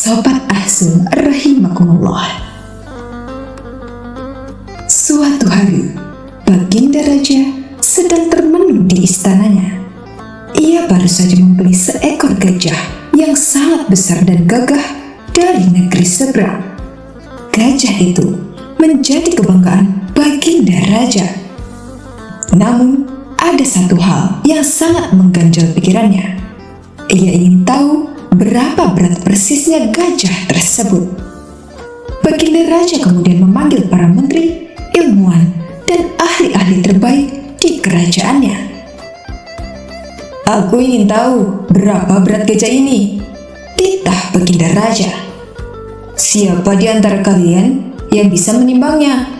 Sobat Ahsun rahimakumullah. Suatu hari, Baginda Raja sedang termenung di istananya. Ia baru saja membeli seekor gajah yang sangat besar dan gagah dari negeri seberang. Gajah itu menjadi kebanggaan Baginda Raja. Namun, ada satu hal yang sangat mengganjal pikirannya. Ia ingin tahu berapa berat persisnya gajah tersebut. Baginda Raja kemudian memanggil para menteri, ilmuwan, dan ahli-ahli terbaik di kerajaannya. "Aku ingin tahu berapa berat gajah ini," titah Baginda Raja. "Siapa di antara kalian yang bisa menimbangnya?"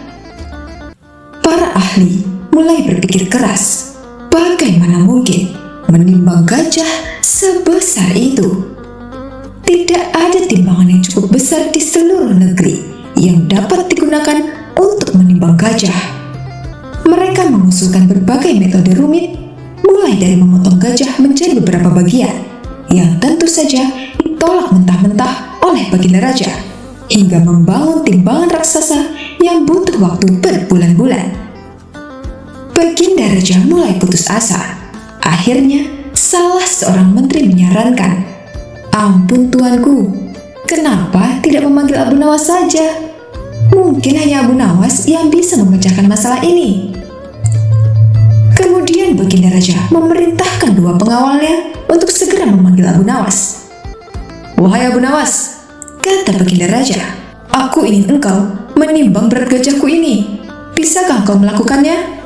Para ahli mulai berpikir keras, bagaimana mungkin menimbang gajah sebesar itu? Tidak ada timbangan yang cukup besar di seluruh negeri yang dapat digunakan untuk menimbang gajah. Mereka mengusulkan berbagai metode rumit, mulai dari memotong gajah menjadi beberapa bagian, yang tentu saja ditolak mentah-mentah oleh Baginda Raja, hingga membangun timbangan raksasa yang butuh waktu berbulan-bulan. Baginda Raja mulai putus asa. Akhirnya, salah seorang menteri menyarankan, "Ampun tuanku, kenapa tidak memanggil Abu Nawas saja? Mungkin hanya Abu Nawas yang bisa memecahkan masalah ini." Kemudian Baginda Raja memerintahkan dua pengawalnya untuk segera memanggil Abu Nawas. "Wahai Abu Nawas," kata Baginda Raja, "aku ingin engkau menimbang berat gajahku ini. Bisakah engkau melakukannya?"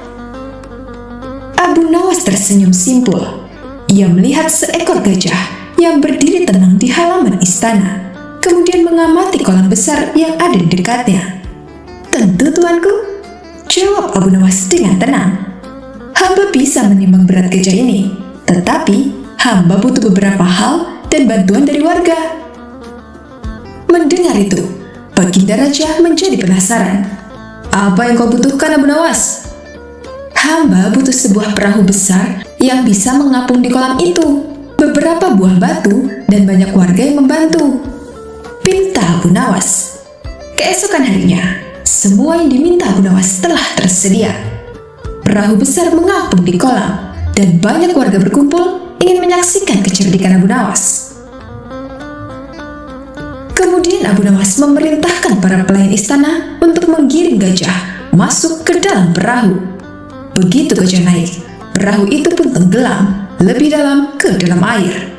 Abu Nawas tersenyum simpul. Ia melihat seekor gajah yang berdiri tenang di halaman istana, kemudian mengamati kolam besar yang ada di dekatnya. "Tentu tuanku," jawab Abu Nawas dengan tenang. "Hamba bisa menimbang berat gajah ini, tetapi hamba butuh beberapa hal dan bantuan dari warga." Mendengar itu, Baginda Raja menjadi penasaran. "Apa yang kau butuhkan, Abu Nawas?" "Hamba butuh sebuah perahu besar yang bisa mengapung di kolam itu, beberapa buah batu, dan banyak warga yang membantu," pinta Abu Nawas. Keesokan harinya, semua yang diminta Abu Nawas telah tersedia. Perahu besar mengapung di kolam, dan banyak warga berkumpul ingin menyaksikan kecerdikan Abu Nawas. Kemudian Abu Nawas memerintahkan para pelayan istana untuk menggiring gajah masuk ke dalam perahu. Begitu gajah naik, perahu itu pun tenggelam lebih dalam ke dalam air.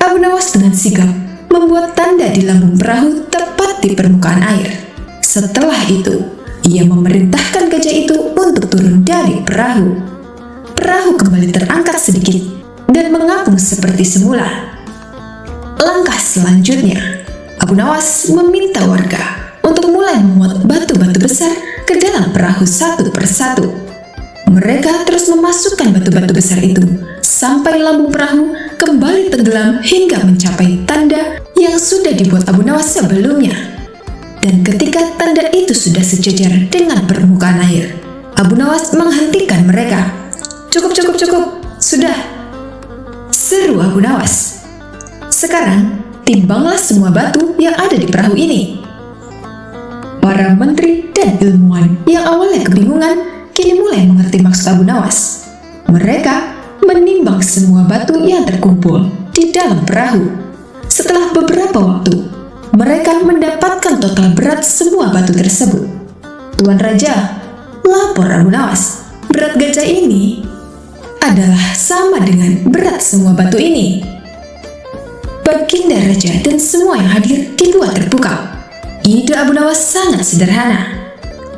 Abu Nawas dengan sigap membuat tanda di lambung perahu tepat di permukaan air. Setelah itu, ia memerintahkan gajah itu untuk turun dari perahu. Perahu kembali terangkat sedikit dan mengapung seperti semula. Langkah selanjutnya, Abu Nawas meminta warga untuk mulai memuat batu-batu besar ke dalam perahu satu persatu. Mereka terus memasukkan batu-batu besar itu sampai lambung perahu kembali tenggelam hingga mencapai tanda yang sudah dibuat Abu Nawas sebelumnya. Dan ketika tanda itu sudah sejajar dengan permukaan air, Abu Nawas menghentikan mereka. Cukup, sudah," seru Abu Nawas. "Sekarang, timbanglah semua batu yang ada di perahu ini." Para menteri dan ilmuwan yang awalnya kebingungan kini mulai mengerti maksud Abu Nawas. Mereka menimbang semua batu yang terkumpul di dalam perahu. Setelah beberapa waktu, mereka mendapatkan total berat semua batu tersebut. "Tuan Raja," lapor Abu Nawas, "berat gajah ini adalah sama dengan berat semua batu ini." Baginda Raja dan semua yang hadir dibuat terpukau. Ide Abu Nawas sangat sederhana.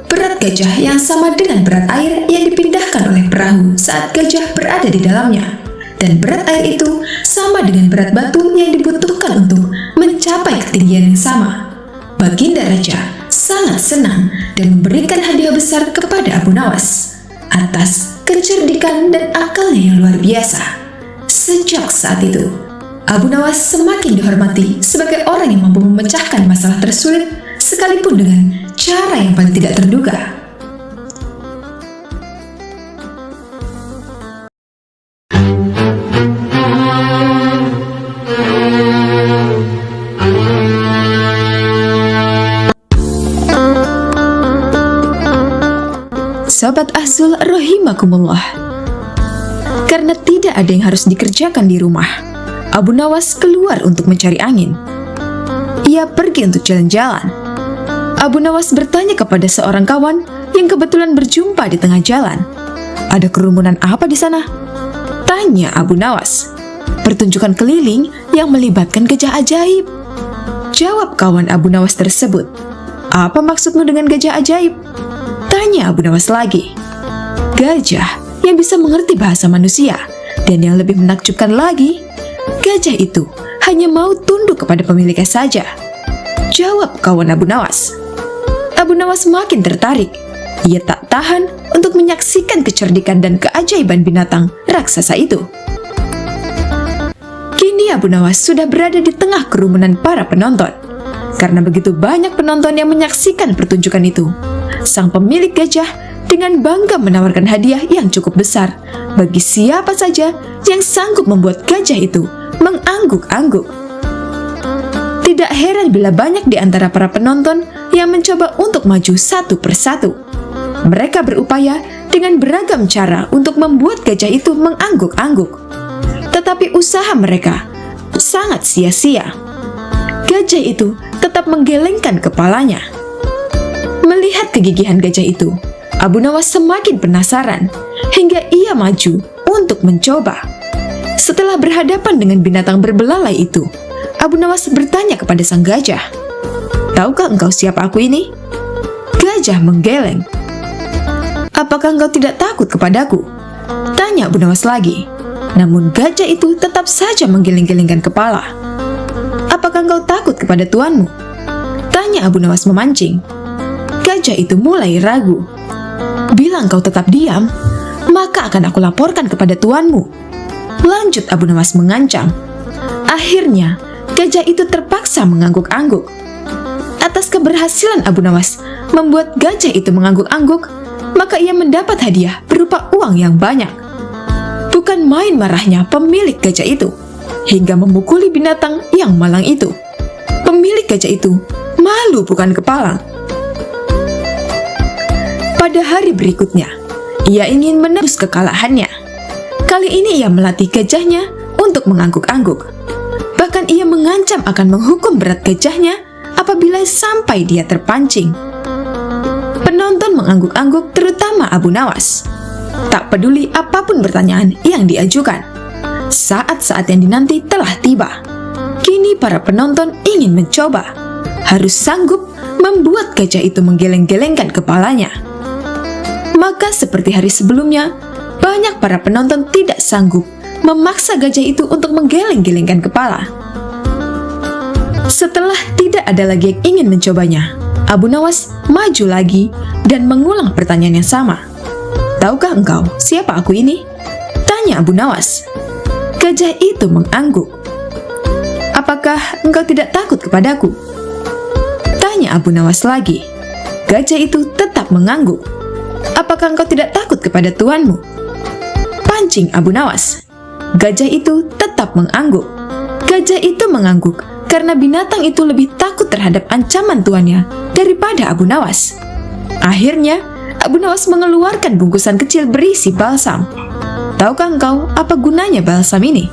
Berat gajah yang sama dengan berat air yang dipindahkan oleh perahu saat gajah berada di dalamnya. Dan berat air itu sama dengan berat batu yang dibutuhkan untuk mencapai ketinggian yang sama. Baginda Raja sangat senang dan memberikan hadiah besar kepada Abu Nawas atas kecerdikan dan akalnya yang luar biasa. Sejak saat itu, Abu Nawas semakin dihormati sebagai orang yang mampu memecahkan masalah tersulit sekalipun dengan cara yang paling tidak terduga. rahimakumullah. Karena tidak ada yang harus dikerjakan di rumah, Abu Nawas keluar untuk mencari angin. Ia pergi untuk jalan-jalan. Abu Nawas bertanya kepada seorang kawan yang kebetulan berjumpa di tengah jalan. "Ada kerumunan apa di sana?" tanya Abu Nawas. "Pertunjukan keliling yang melibatkan gajah ajaib," jawab kawan Abu Nawas tersebut. "Apa maksudmu dengan gajah ajaib?" tanya Abu Nawas lagi. "Gajah yang bisa mengerti bahasa manusia, dan yang lebih menakjubkan lagi, gajah itu hanya mau tunduk kepada pemiliknya saja," jawab kawan Abu Nawas. Abu Nawas makin tertarik. Ia tak tahan untuk menyaksikan kecerdikan dan keajaiban binatang raksasa itu. Kini Abu Nawas sudah berada di tengah kerumunan para penonton. Karena begitu banyak penonton yang menyaksikan pertunjukan itu, sang pemilik gajah dengan bangga menawarkan hadiah yang cukup besar bagi siapa saja yang sanggup membuat gajah itu mengangguk-angguk. Tidak heran bila banyak di antara para penonton yang mencoba untuk maju satu persatu. Mereka berupaya dengan beragam cara untuk membuat gajah itu mengangguk-angguk. Tetapi usaha mereka sangat sia-sia. Gajah itu tetap menggelengkan kepalanya. Melihat kegigihan gajah itu, Abu Nawas semakin penasaran hingga ia maju untuk mencoba. Setelah berhadapan dengan binatang berbelalai itu, Abu Nawas bertanya kepada sang gajah, "Tahukah engkau siapa aku ini?" Gajah menggeleng. "Apakah engkau tidak takut kepadaku?" tanya Abu Nawas lagi. Namun gajah itu tetap saja menggeleng-gelengkan kepala. "Apakah engkau takut kepada tuanmu?" tanya Abu Nawas memancing. Gajah itu mulai ragu. "Bila engkau tetap diam, maka akan aku laporkan kepada tuanmu," lanjut Abu Nawas mengancam. Akhirnya, gajah itu terpaksa mengangguk-angguk. Atas keberhasilan Abu Nawas membuat gajah itu mengangguk-angguk, maka ia mendapat hadiah berupa uang yang banyak. Bukan main marahnya pemilik gajah itu, hingga memukuli binatang yang malang itu. Pemilik gajah itu malu bukan kepalang. Pada hari berikutnya, ia ingin menebus kekalahannya. Kali ini ia melatih gajahnya untuk mengangguk-angguk. Bahkan ia mengancam akan menghukum berat gajahnya apabila sampai dia terpancing. Penonton mengangguk-angguk, terutama Abu Nawas. Tak peduli apapun pertanyaan yang diajukan. Saat-saat yang dinanti telah tiba. Kini para penonton ingin mencoba. Harus sanggup membuat gajah itu menggeleng-gelengkan kepalanya. Maka seperti hari sebelumnya, banyak para penonton tidak sanggup memaksa gajah itu untuk menggeleng-gelengkan kepala. Setelah tidak ada lagi yang ingin mencobanya, Abu Nawas maju lagi dan mengulang pertanyaan yang sama. "Tahukah engkau siapa aku ini?" tanya Abu Nawas. Gajah itu mengangguk. "Apakah engkau tidak takut kepadaku?" tanya Abu Nawas lagi. Gajah itu tetap mengangguk. "Apakah engkau tidak takut kepada tuanmu?" pancing Abu Nawas. Gajah itu tetap mengangguk. Gajah itu mengangguk karena binatang itu lebih takut terhadap ancaman tuannya daripada Abu Nawas. Akhirnya, Abu Nawas mengeluarkan bungkusan kecil berisi balsam. "Tahukah engkau apa gunanya balsam ini?"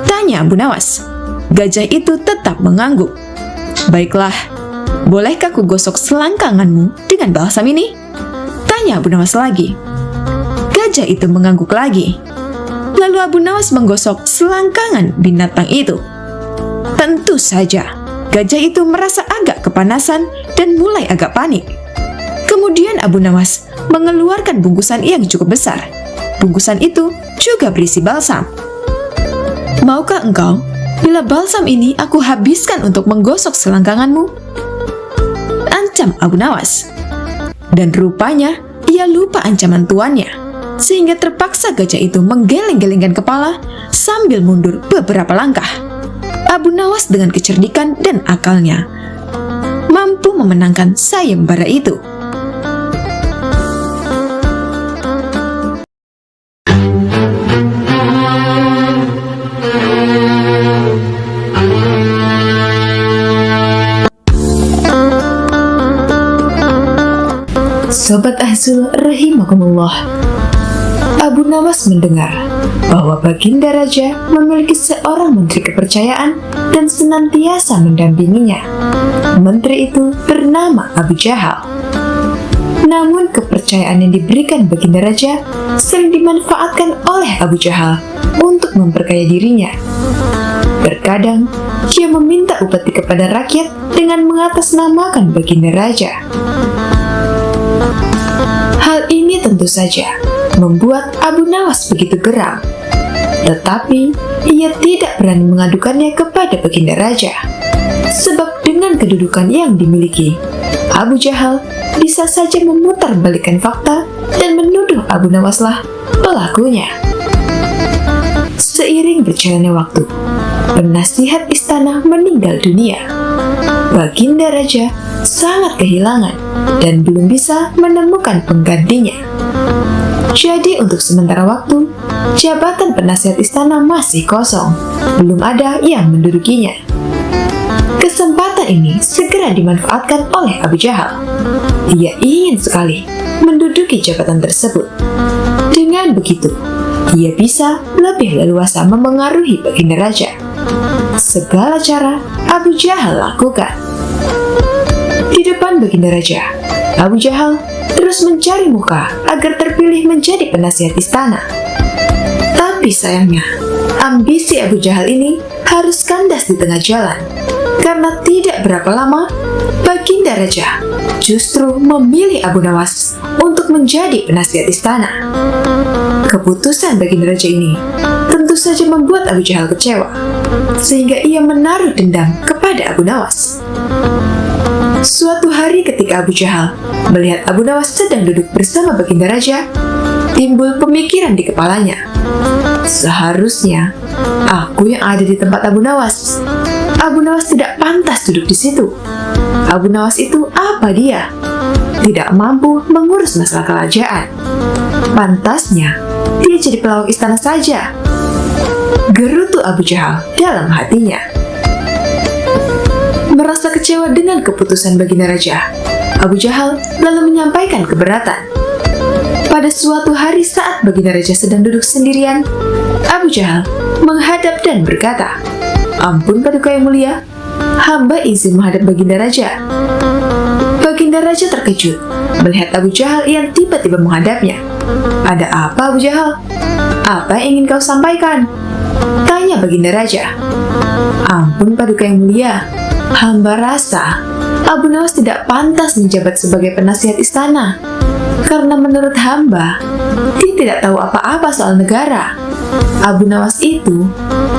tanya Abu Nawas. Gajah itu tetap mengangguk. "Baiklah, bolehkah ku gosok selangkanganmu dengan balsam ini?" tanya Abu Nawas lagi. Gajah itu mengangguk lagi. Lalu Abu Nawas menggosok selangkangan binatang itu. Tentu saja, gajah itu merasa agak kepanasan dan mulai agak panik. Kemudian Abu Nawas mengeluarkan bungkusan yang cukup besar. Bungkusan itu juga berisi balsam. "Maukah engkau bila balsam ini aku habiskan untuk menggosok selangkanganmu?" ancam Abu Nawas. Dan rupanya ia lupa ancaman tuannya, sehingga terpaksa gajah itu menggeleng-gelengkan kepala sambil mundur beberapa langkah. Abu Nawas dengan kecerdikan dan akalnya mampu memenangkan sayembara itu. Sobat Ahzul rahimakumullah, Nawas mendengar bahwa Baginda Raja memiliki seorang menteri kepercayaan dan senantiasa mendampinginya. Menteri itu bernama Abu Jahal. Namun kepercayaan yang diberikan Baginda Raja sering dimanfaatkan oleh Abu Jahal untuk memperkaya dirinya. Terkadang, dia meminta upeti kepada rakyat dengan mengatasnamakan Baginda Raja. Hal ini tentu saja membuat Abu Nawas begitu geram. Tetapi, ia tidak berani mengadukannya kepada Baginda Raja. Sebab dengan kedudukan yang dimiliki, Abu Jahal bisa saja memutarbalikkan fakta dan menuduh Abu Nawaslah pelakunya. Seiring berjalannya waktu, penasihat istana meninggal dunia. Baginda Raja sangat kehilangan dan belum bisa menemukan penggantinya. Jadi untuk sementara waktu, jabatan penasihat istana masih kosong, belum ada yang mendudukinya. Kesempatan ini segera dimanfaatkan oleh Abu Jahal. Dia ingin sekali menduduki jabatan tersebut. Dengan begitu, ia bisa lebih leluasa memengaruhi Baginda Raja. Segala cara Abu Jahal lakukan. Di depan Baginda Raja, Abu Jahal terus mencari muka agar terpilih menjadi penasihat istana. Tapi sayangnya, ambisi Abu Jahal ini harus kandas di tengah jalan. Karena tidak berapa lama, Baginda Raja justru memilih Abu Nawas untuk menjadi penasihat istana. Keputusan Baginda Raja ini tentu saja membuat Abu Jahal kecewa, sehingga ia menaruh dendam kepada Abu Nawas. Suatu hari ketika Abu Jahal melihat Abu Nawas sedang duduk bersama Baginda Raja, timbul pemikiran di kepalanya. Seharusnya aku yang ada di tempat Abu Nawas. Abu Nawas tidak pantas duduk di situ. Abu Nawas itu apa dia? Tidak mampu mengurus masalah kerajaan. Pantasnya dia jadi pelawak istana saja. Gerutu Abu Jahal dalam hatinya. Merasa kecewa dengan keputusan Baginda Raja, Abu Jahal lalu menyampaikan keberatan. Pada suatu hari saat Baginda Raja sedang duduk sendirian, Abu Jahal menghadap dan berkata, "Ampun Paduka yang mulia, hamba izin menghadap Baginda Raja." Baginda Raja terkejut melihat Abu Jahal yang tiba-tiba menghadapnya. "Ada apa Abu Jahal? Apa yang ingin kau sampaikan?" tanya Baginda Raja. "Ampun Paduka yang mulia, hamba rasa Abu Nawas tidak pantas menjabat sebagai penasihat istana. Karena menurut hamba, dia tidak tahu apa-apa soal negara. Abu Nawas itu,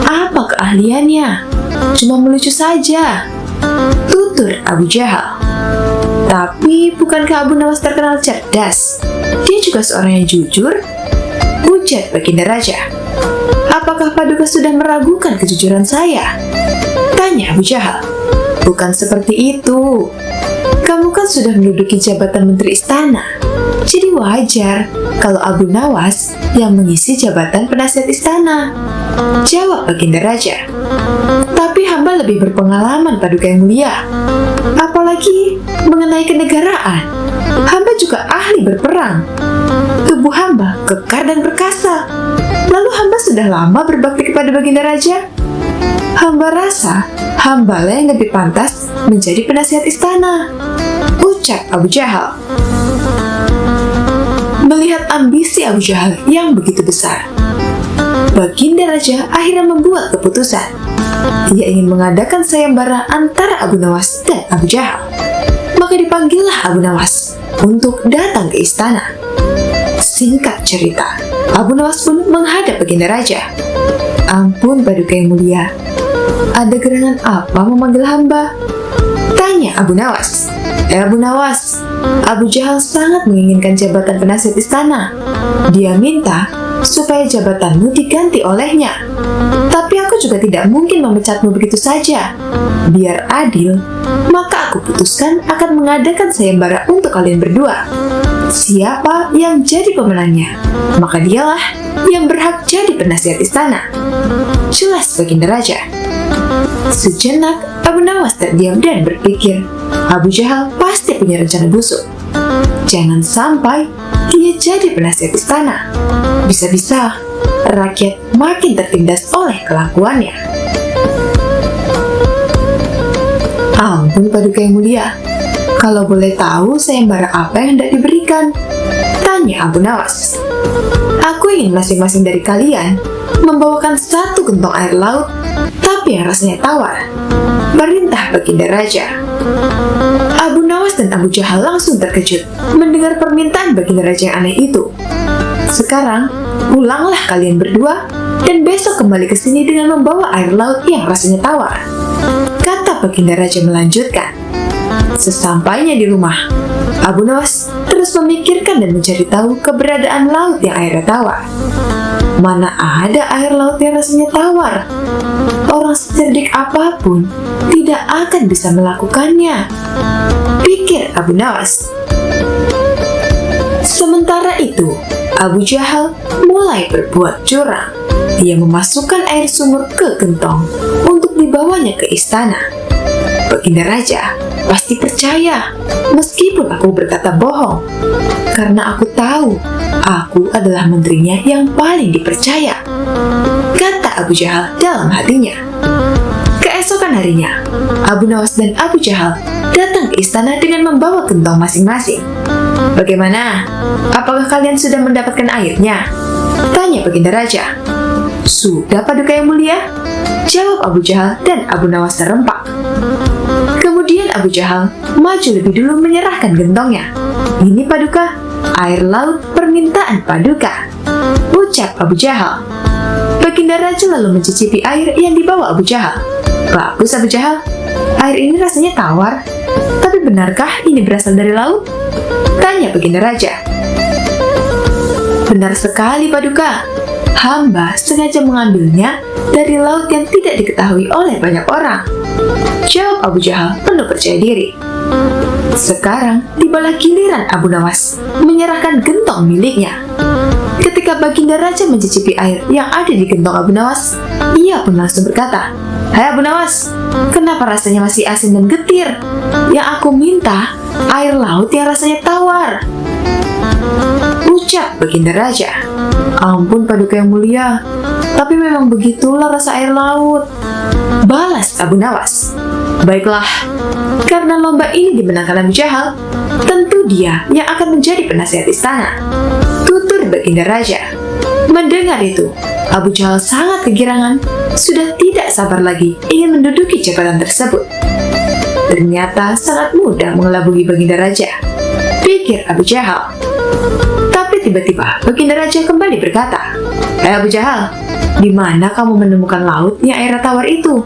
apa keahliannya? Cuma melucu saja," tutur Abu Jahal. "Tapi bukankah Abu Nawas terkenal cerdas? Dia juga seorang yang jujur?" ujar Baginda Raja. "Apakah Paduka sudah meragukan kejujuran saya?" tanya Abu Jahal. "Bukan seperti itu. Kamu kan sudah menduduki jabatan menteri istana. Jadi wajar kalau Abu Nawas yang mengisi jabatan penasihat istana," jawab Baginda Raja. "Tapi hamba lebih berpengalaman Paduka yang mulia. Apalagi mengenai kenegaraan. Hamba juga ahli berperang. Tubuh hamba kekar dan perkasa. Lalu hamba sudah lama berbakti kepada Baginda Raja. Hamba rasa hamba lah yang lebih pantas menjadi penasihat istana," ucap Abu Jahal. Melihat ambisi Abu Jahal yang begitu besar, Baginda Raja akhirnya membuat keputusan. Ia ingin mengadakan sayembara antara Abu Nawas dan Abu Jahal. Maka dipanggillah Abu Nawas untuk datang ke istana. Singkat cerita, Abu Nawas pun menghadap Baginda Raja. "Ampun Paduka yang mulia, ada gerangan apa memanggil hamba?" tanya Abu Nawas. "Abu Nawas, Abu Jahal sangat menginginkan jabatan penasihat istana. Dia minta supaya jabatanmu diganti olehnya. Tapi aku juga tidak mungkin memecatmu begitu saja. Biar adil, maka aku putuskan akan mengadakan sayembara untuk kalian berdua. Siapa yang jadi pemenangnya, maka dialah yang berhak jadi penasihat istana," jelas Baginda Raja. Sejenak, Abu Nawas terdiam dan berpikir, Abu Jahal pasti punya rencana busuk. Jangan sampai dia jadi penasihat istana. Bisa-bisa rakyat makin tertindas oleh kelakuannya. Ampun Paduka yang mulia, kalau boleh tahu sayembara apa yang hendak diberikan? Tanya Abu Nawas. Aku ingin masing-masing dari kalian membawakan 1 gentong air laut, tapi yang rasanya tawar. Perintah Baginda Raja. Abu Nawas dan Abu Jahal langsung terkejut mendengar permintaan Baginda Raja yang aneh itu. Sekarang, pulanglah kalian berdua dan besok kembali ke sini dengan membawa air laut yang rasanya tawar. Kata Baginda Raja melanjutkan. Sesampainya di rumah, Abu Nawas terus memikirkan dan mencari tahu keberadaan laut yang airnya tawar. Mana ada air laut yang rasanya tawar? Orang secerdik apapun tidak akan bisa melakukannya, pikir Abu Nawas. Sementara itu, Abu Jahal mulai berbuat curang. Dia memasukkan air sumur ke gentong untuk dibawanya ke istana. Baginda Raja pasti percaya meskipun aku berkata bohong, karena aku tahu aku adalah menterinya yang paling dipercaya, kata Abu Jahal dalam hatinya. Keesokan harinya, Abu Nawas dan Abu Jahal datang ke istana dengan membawa gentong masing-masing. Bagaimana? Apakah kalian sudah mendapatkan airnya? Tanya Baginda Raja. Sudah Paduka yang mulia, jawab Abu Jahal dan Abu Nawas serempak. Kemudian Abu Jahal maju lebih dulu menyerahkan gentongnya. Ini Paduka, air laut permintaan Paduka, ucap Abu Jahal. Baginda Raja lalu mencicipi air yang dibawa Abu Jahal. Bagus Abu Jahal, air ini rasanya tawar. Tapi benarkah ini berasal dari laut? Tanya Baginda Raja. Benar sekali Paduka. Hamba sengaja mengambilnya dari laut yang tidak diketahui oleh banyak orang, jawab Abu Jahal penuh percaya diri. Sekarang tibalah giliran Abu Nawas menyerahkan gentong miliknya. Ketika Baginda Raja mencicipi air yang ada di gentong Abu Nawas, ia pun langsung berkata, Hai Abu Nawas, kenapa rasanya masih asin dan getir? Yang aku minta air laut yang rasanya tawar, ucap Baginda Raja. Ampun Paduka yang mulia, tapi memang begitulah rasa air laut, balas Abu Nawas. Baiklah, karena lomba ini dimenangkan Abu Jahal, tentu dia yang akan menjadi penasihat istana, tutur Baginda Raja. Mendengar itu, Abu Jahal sangat kegirangan, sudah tidak sabar lagi ingin menduduki jabatan tersebut. Ternyata sangat mudah mengelabui Baginda Raja, pikir Abu Jahal. Tapi tiba-tiba Baginda Raja kembali berkata, Hai Abu Jahal, di mana kamu menemukan laut yang airnya tawar itu?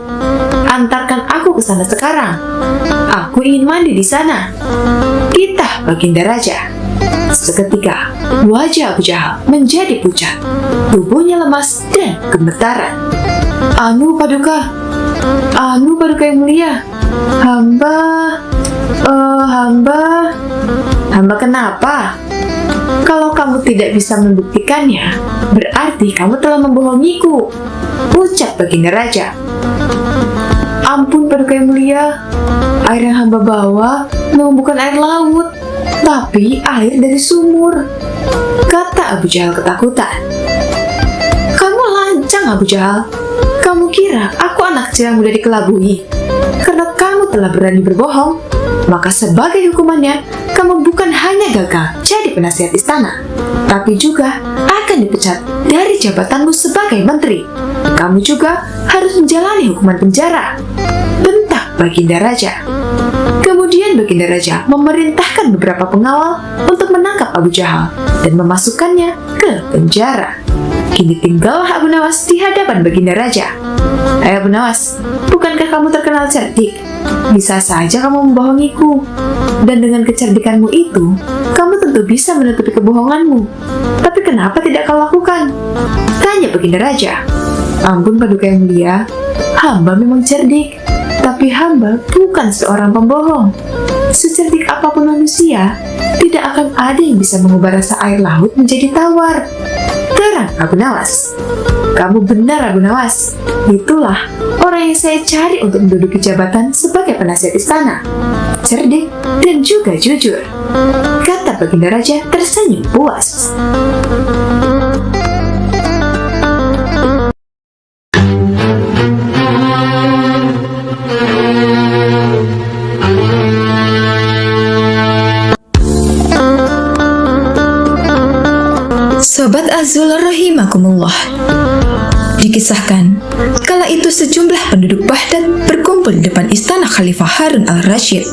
Antarkan aku ke sana sekarang. Aku ingin mandi di sana, titah Baginda Raja. Seketika, wajah Abu Jahal menjadi pucat, tubuhnya lemas dan gemetaran. Anu Paduka yang mulia, hamba kenapa? Kalau kamu tidak bisa membuktikannya, berarti kamu telah membohongiku, ucap Baginda Raja. Ampun Paduka yang mulia, air yang hamba bawa memang bukan air laut, tapi air dari sumur, kata Abu Jahal ketakutan. Kamu lancang Abu Jahal, kamu kira aku anak kecil yang mudah dikelabui? Karena kamu telah berani berbohong, maka sebagai hukumannya, kamu bukan hanya gagal jadi penasihat istana, tapi juga akan dipecat dari jabatanmu sebagai menteri. Kamu juga harus menjalani hukuman penjara, bentak Baginda Raja. Kemudian Baginda Raja memerintahkan beberapa pengawal untuk menangkap Abu Jahal dan memasukkannya ke penjara. Kini tinggallah Abu Nawas di hadapan Baginda Raja. Hai Abu Nawas, bukankah kamu terkenal cerdik? Bisa saja kamu membohongiku, dan dengan kecerdikanmu itu, kamu tentu bisa menutupi kebohonganmu. Tapi kenapa tidak kau lakukan? Tanya Baginda Raja. Ampun Paduka yang mulia, hamba memang cerdik, tapi hamba bukan seorang pembohong. Secerdik apapun manusia, tidak akan ada yang bisa mengubah rasa air laut menjadi tawar, terang Abu Nawas. Kamu benar Abu Nawas, itulah orang yang saya cari untuk menduduki jabatan sebagai penasihat istana, cerdik dan juga jujur, kata Baginda Raja tersenyum puas. Azul rahimakumullah. Dikisahkan, kala itu sejumlah penduduk Baghdad berkumpul di depan istana Khalifah Harun al-Rashid.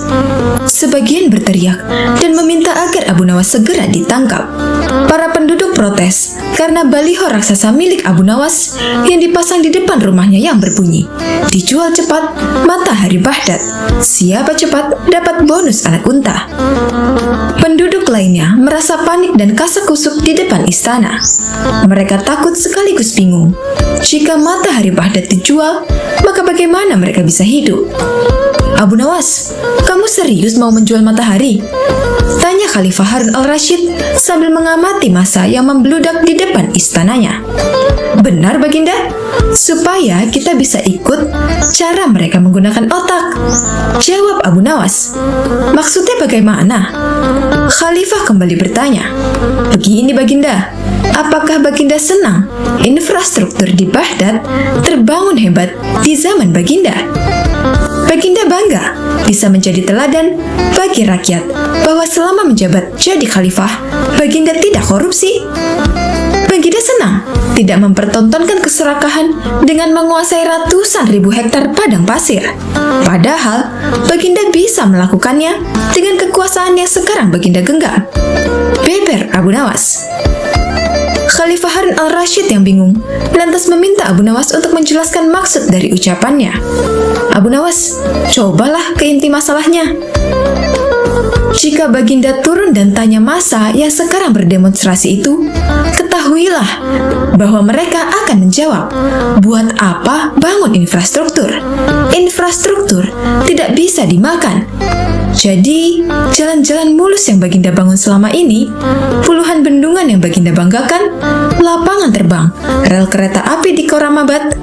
Sebagian berteriak dan meminta agar Abu Nawas segera ditangkap. Para penduduk protes karena baliho raksasa milik Abu Nawas yang dipasang di depan rumahnya yang berbunyi, "Dijual cepat, matahari Baghdad. Siapa cepat dapat bonus anak unta." Penduduk lainnya merasa panik dan kasak-kusuk di depan istana. Mereka takut sekaligus bingung. Jika matahari Baghdad dijual, maka bagaimana mereka bisa hidup? "Abu Nawas, kamu serius mau menjual matahari?" tanya Khalifah Harun al-Rashid sambil mengamati massa yang membludak di depan istananya. "Benar, Baginda, supaya kita bisa ikut cara mereka menggunakan otak," jawab Abu Nawas. "Maksudnya bagaimana?" Khalifah kembali bertanya. "Begini, Baginda, apakah Baginda senang infrastruktur di Baghdad terbangun hebat di zaman Baginda? Baginda bangga bisa menjadi teladan bagi rakyat bahwa selama menjabat jadi khalifah, Baginda tidak korupsi. Baginda senang tidak mempertontonkan keserakahan dengan menguasai ratusan ribu hektar padang pasir. Padahal, Baginda bisa melakukannya dengan kekuasaan yang sekarang Baginda genggam." Beber Abu Nawas. Khalifah Harun al-Rashid yang bingung lantas meminta Abu Nawas untuk menjelaskan maksud dari ucapannya. "Abu Nawas, cobalah ke inti masalahnya." Jika Baginda turun dan tanya massa yang sekarang berdemonstrasi itu, ketahuilah bahwa mereka akan menjawab, "Buat apa bangun infrastruktur? Infrastruktur tidak bisa dimakan." Jadi, jalan-jalan mulus yang Baginda bangun selama ini, puluhan bendungan yang Baginda banggakan, lapangan terbang, rel kereta api di Koramabad,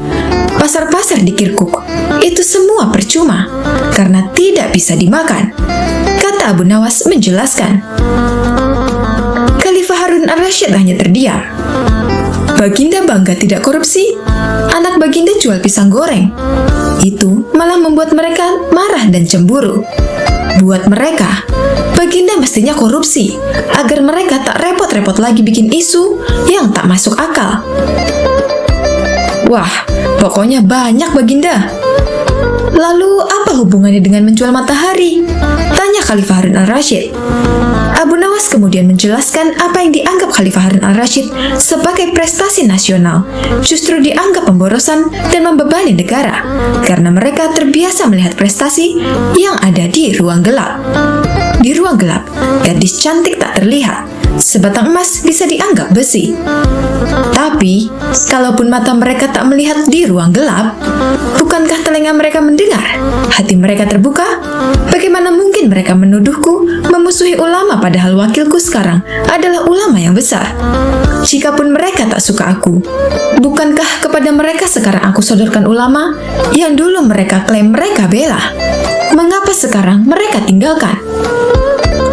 pasar-pasar di Kirkuk, itu semua percuma karena tidak bisa dimakan, kata Abu Nawas menjelaskan. Khalifah Harun al-Rashid hanya terdiam. Baginda bangga tidak korupsi, anak Baginda jual pisang goreng. Itu malah membuat mereka marah dan cemburu. Buat mereka, Baginda mestinya korupsi agar mereka tak repot-repot lagi bikin isu yang tak masuk akal. Wah, pokoknya banyak Baginda. Lalu apa hubungannya dengan menjual matahari? Tanya Khalifah Harun al-Rashid. Abu Nawas kemudian menjelaskan apa yang dianggap Khalifah Harun al-Rashid sebagai prestasi nasional justru dianggap pemborosan dan membebani negara karena mereka terbiasa melihat prestasi yang ada di ruang gelap. Di ruang gelap, gadis cantik tak terlihat, sebatang emas bisa dianggap besi. Tapi, kalaupun mata mereka tak melihat di ruang gelap, bukankah telinga mereka mendengar? Hati mereka terbuka? Bagaimana mungkin mereka menuduhku memusuhi ulama padahal wakilku sekarang adalah ulama yang besar? Jikapun mereka tak suka aku, bukankah kepada mereka sekarang aku sodorkan ulama yang dulu mereka klaim mereka bela? Mengapa sekarang mereka tinggalkan?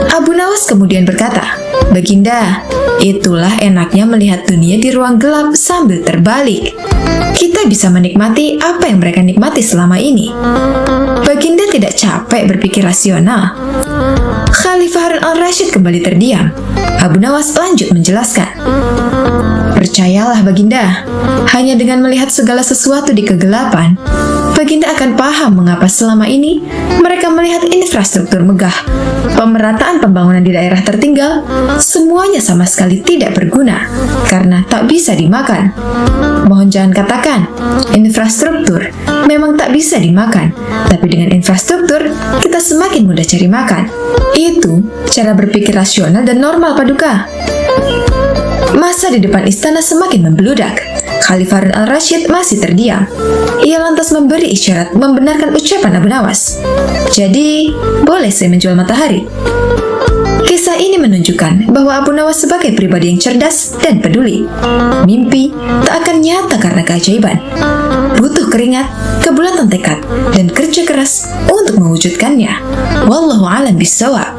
Abu Nawas kemudian berkata, Baginda, itulah enaknya melihat dunia di ruang gelap sambil terbalik. Kita bisa menikmati apa yang mereka nikmati selama ini. Baginda tidak capek berpikir rasional. Khalifah Harun al-Rashid kembali terdiam. Abu Nawas lanjut menjelaskan. Percayalah Baginda, hanya dengan melihat segala sesuatu di kegelapan, Baginda akan paham mengapa selama ini mereka melihat infrastruktur megah, pemerataan pembangunan di daerah tertinggal, semuanya sama sekali tidak berguna karena tak bisa dimakan. Mohon jangan katakan, infrastruktur memang tak bisa dimakan, tapi dengan infrastruktur kita semakin mudah cari makan. Itu cara berpikir rasional dan normal Paduka. Massa di depan istana semakin membludak. Khalifah Harun al-Rashid masih terdiam. Ia lantas memberi isyarat membenarkan ucapan Abu Nawas. Jadi, boleh saya menjual matahari? Kisah ini menunjukkan bahwa Abu Nawas sebagai pribadi yang cerdas dan peduli. Mimpi tak akan nyata karena keajaiban. Butuh keringat, kebulatan tekad, dan kerja keras untuk mewujudkannya. Wallahu a'lam bishawab.